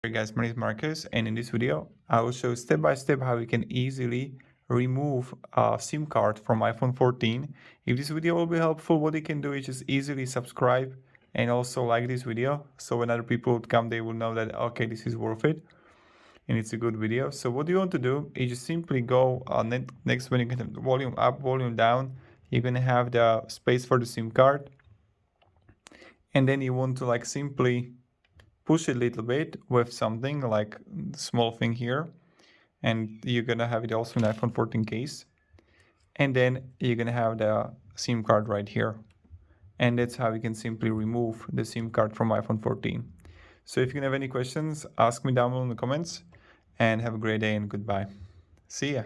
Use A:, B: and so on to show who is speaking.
A: Hey guys, my name is Marcus, and in this video, I will show step by step how you can easily remove a SIM card from iPhone 14. If this video will be helpful, what you can do is just easily subscribe and also like this video. So when other people would come, they will know that, okay, this is worth it and it's a good video. So what you want to do is just simply go next when you get the volume up, volume down, you're going to have the space for the SIM card. And then you want to like simply push it a little bit with something like small thing here, and you're gonna have it also in iPhone 14 case, and then you're gonna have the SIM card right here, and that's how you can simply remove the SIM card from iPhone 14. So if you have any questions, ask me down below in the comments, and have a great day and goodbye. See ya.